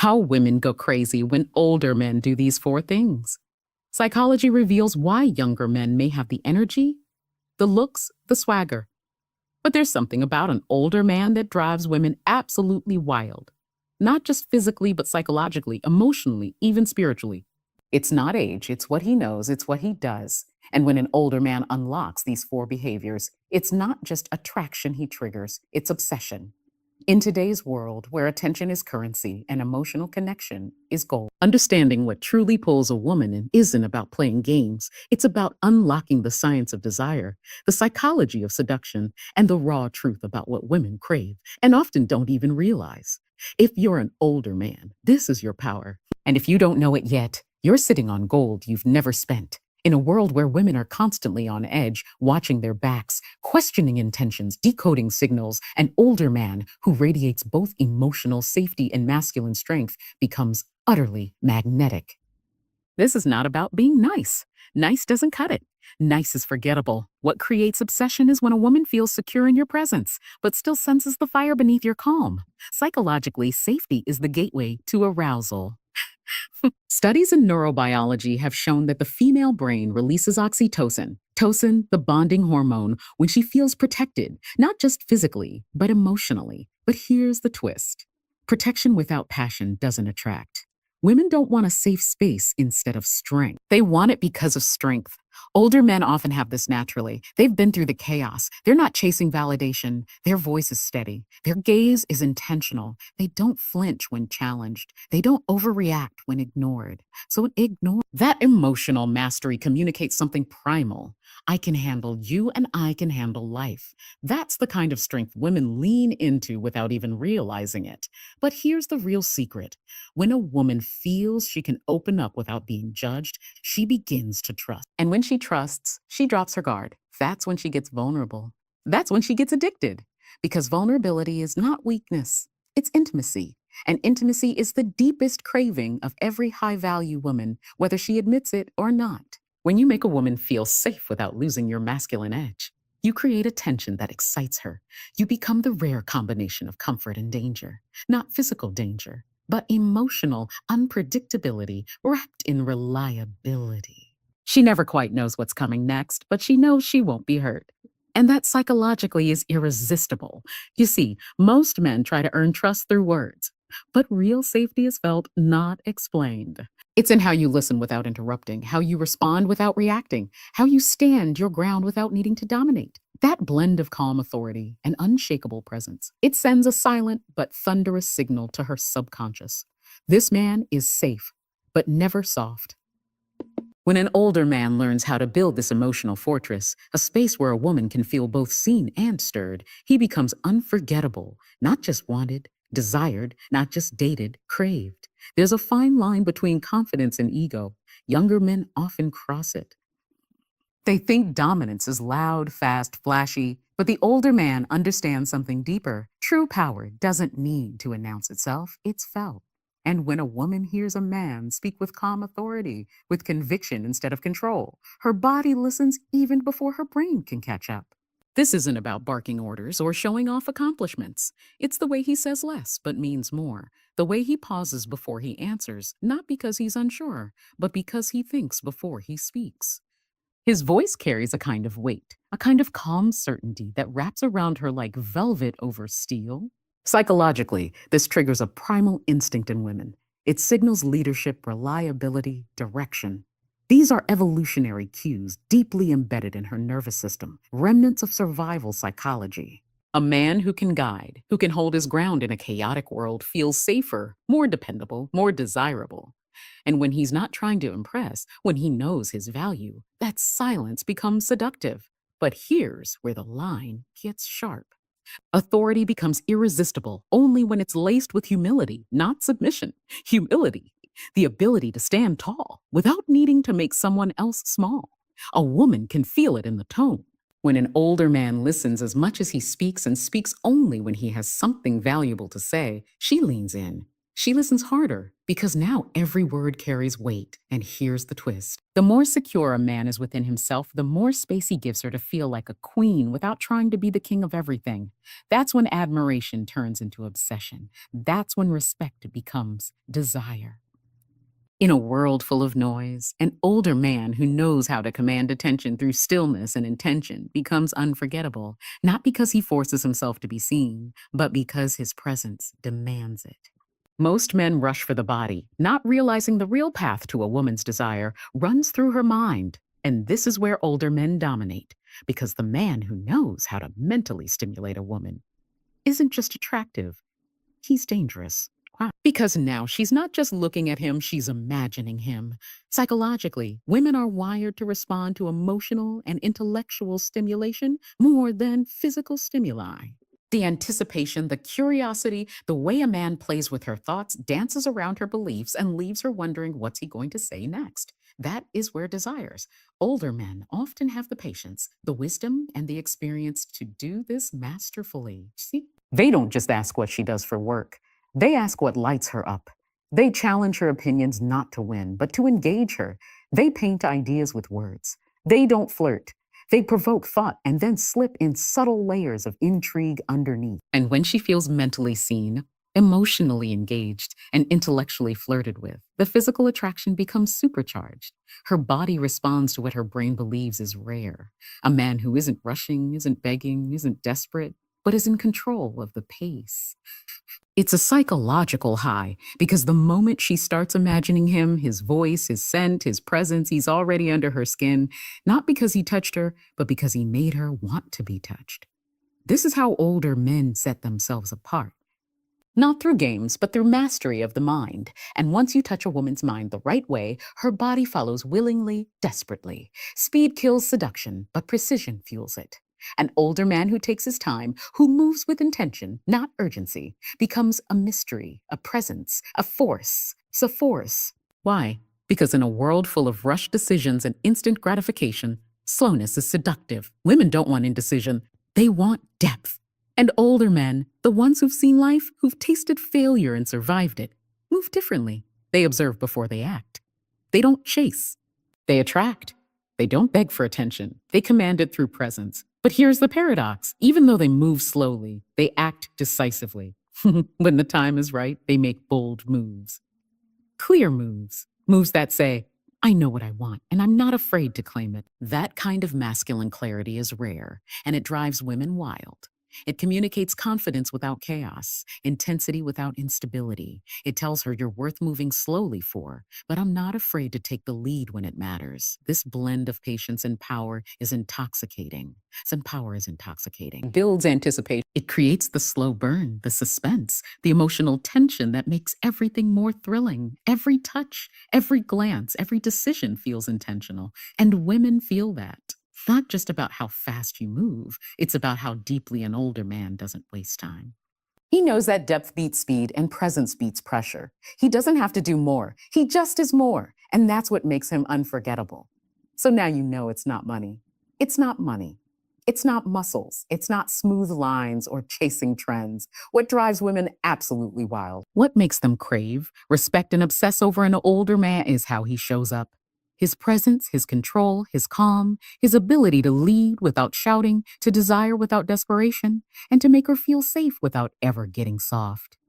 How women go crazy when older men do these four things. Psychology reveals why younger men may have the energy, the looks, the swagger. But there's something about an older man that drives women absolutely wild. Not just physically, but psychologically, emotionally, even spiritually. It's not age, it's what he knows, it's what he does. And when an older man unlocks these four behaviors, it's not just attraction he triggers, it's obsession. In today's world, where attention is currency and emotional connection is gold, understanding what truly pulls a woman in isn't about playing games. It's about unlocking the science of desire, the psychology of seduction, and the raw truth about what women crave and often don't even realize. If you're an older man, this is your power. And if you don't know it yet, you're sitting on gold you've never spent. In a world where women are constantly on edge, watching their backs, questioning intentions, decoding signals, an older man who radiates both emotional safety and masculine strength becomes utterly magnetic. This is not about being nice. Nice doesn't cut it. Nice is forgettable. What creates obsession is when a woman feels secure in your presence, but still senses the fire beneath your calm. Psychologically, safety is the gateway to arousal. Studies in neurobiology have shown that the female brain releases oxytocin, the bonding hormone, when she feels protected, not just physically, but emotionally. But here's the twist. Protection without passion doesn't attract. Women don't want a safe space instead of strength. They want it because of strength. Older men often have this naturally. They've been through the chaos. They're not chasing validation. Their voice is steady. Their gaze is intentional. They don't flinch when challenged. They don't overreact when ignored. So ignore. That emotional mastery communicates something primal. I can handle you and I can handle life. That's the kind of strength women lean into without even realizing it. But here's the real secret. When a woman feels she can open up without being judged, she begins to trust. And when she trusts, she drops her guard. That's when she gets vulnerable. That's when she gets addicted. Because vulnerability is not weakness, it's intimacy. And intimacy is the deepest craving of every high-value woman, whether she admits it or not. When you make a woman feel safe without losing your masculine edge, you create a tension that excites her. You become the rare combination of comfort and danger, not physical danger, but emotional unpredictability wrapped in reliability. She never quite knows what's coming next, but she knows she won't be hurt. And that psychologically is irresistible. You see, most men try to earn trust through words, but real safety is felt, not explained. It's in how you listen without interrupting, how you respond without reacting, how you stand your ground without needing to dominate. That blend of calm authority and unshakable presence, it sends a silent but thunderous signal to her subconscious. This man is safe, but never soft. When an older man learns how to build this emotional fortress, a space where a woman can feel both seen and stirred, he becomes unforgettable, not just wanted, desired, not just dated, craved. There's a fine line between confidence and ego. Younger men often cross it. They think dominance is loud, fast, flashy, but the older man understands something deeper. True power doesn't need to announce itself, it's felt. And when a woman hears a man speak with calm authority, with conviction instead of control, her body listens even before her brain can catch up. This isn't about barking orders or showing off accomplishments. It's the way he says less but means more. The way he pauses before he answers, not because he's unsure, but because he thinks before he speaks. His voice carries a kind of weight, a kind of calm certainty that wraps around her like velvet over steel. Psychologically, this triggers a primal instinct in women. It signals leadership, reliability, direction. These are evolutionary cues deeply embedded in her nervous system, remnants of survival psychology. A man who can guide, who can hold his ground in a chaotic world feels safer, more dependable, more desirable. And when he's not trying to impress, when he knows his value, that silence becomes seductive. But here's where the line gets sharp. Authority becomes irresistible only when it's laced with humility, not submission. Humility, the ability to stand tall without needing to make someone else small. A woman can feel it in the tone. When an older man listens as much as he speaks and speaks only when he has something valuable to say, she leans in. She listens harder because now every word carries weight. And here's the twist. The more secure a man is within himself, the more space he gives her to feel like a queen without trying to be the king of everything. That's when admiration turns into obsession. That's when respect becomes desire. In a world full of noise, an older man who knows how to command attention through stillness and intention becomes unforgettable, not because he forces himself to be seen, but because his presence demands it. Most men rush for the body, not realizing the real path to a woman's desire runs through her mind. And this is where older men dominate, because the man who knows how to mentally stimulate a woman isn't just attractive, he's dangerous. Wow. Because now she's not just looking at him, she's imagining him. Psychologically, women are wired to respond to emotional and intellectual stimulation more than physical stimuli. The anticipation, the curiosity, the way a man plays with her thoughts, dances around her beliefs, and leaves her wondering what's he going to say next. That is where desires. Older men often have the patience, the wisdom, and the experience to do this masterfully. See? They don't just ask what she does for work. They ask what lights her up. They challenge her opinions not to win, but to engage her. They paint ideas with words. They don't flirt. They provoke thought and then slip in subtle layers of intrigue underneath. And when she feels mentally seen, emotionally engaged, and intellectually flirted with, the physical attraction becomes supercharged. Her body responds to what her brain believes is rare. A man who isn't rushing, isn't begging, isn't desperate, but is in control of the pace. It's a psychological high because the moment she starts imagining him, his voice, his scent, his presence, he's already under her skin, not because he touched her, but because he made her want to be touched. This is how older men set themselves apart. Not through games, but through mastery of the mind. And once you touch a woman's mind the right way, her body follows willingly, desperately. Speed kills seduction, but precision fuels it. An older man who takes his time, who moves with intention, not urgency, becomes a mystery, a presence, a force. It's a force. Why? Because in a world full of rushed decisions and instant gratification, slowness is seductive. Women don't want indecision. They want depth. And older men, the ones who've seen life, who've tasted failure and survived it, move differently. They observe before they act. They don't chase. They attract. They don't beg for attention. They command it through presence. But here's the paradox. Even though they move slowly, they act decisively. When the time is right, they make bold moves. Clear moves. Moves that say, I know what I want, and I'm not afraid to claim it. That kind of masculine clarity is rare, and it drives women wild. It communicates confidence without chaos, intensity without instability. It tells her you're worth moving slowly for, but I'm not afraid to take the lead when it matters. This blend of patience and power is intoxicating. Some power is intoxicating. It builds anticipation. It creates the slow burn, the suspense, the emotional tension that makes everything more thrilling. Every touch, every glance, every decision feels intentional, and women feel that. Not just about how fast you move, it's about how deeply an older man doesn't waste time. He knows that depth beats speed and presence beats pressure. He doesn't have to do more. He just is more. And that's what makes him unforgettable. So now you know it's not money. It's not money. It's not muscles. It's not smooth lines or chasing trends. What drives women absolutely wild, what makes them crave, respect, and obsess over an older man is how he shows up. His presence, his control, his calm, his ability to lead without shouting, to desire without desperation, and to make her feel safe without ever getting soft.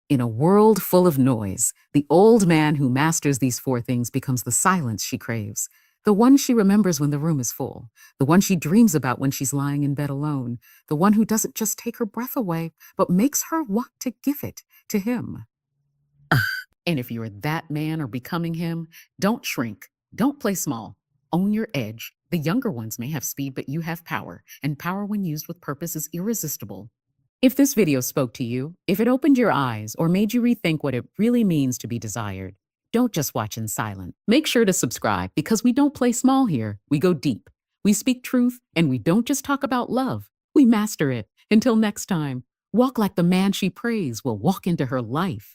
In a world full of noise, the old man who masters these four things becomes the silence she craves, the one she remembers when the room is full, the one she dreams about when she's lying in bed alone, the one who doesn't just take her breath away, but makes her want to give it to him. And if you're that man or becoming him, don't shrink. Don't play small. Own your edge. The younger ones may have speed, but you have power, and power when used with purpose is irresistible. If this video spoke to you, if it opened your eyes or made you rethink what it really means to be desired, don't just watch in silence. Make sure to subscribe because we don't play small here. We go deep. We speak truth, and we don't just talk about love. We master it. Until next time, walk like the man she prays will walk into her life.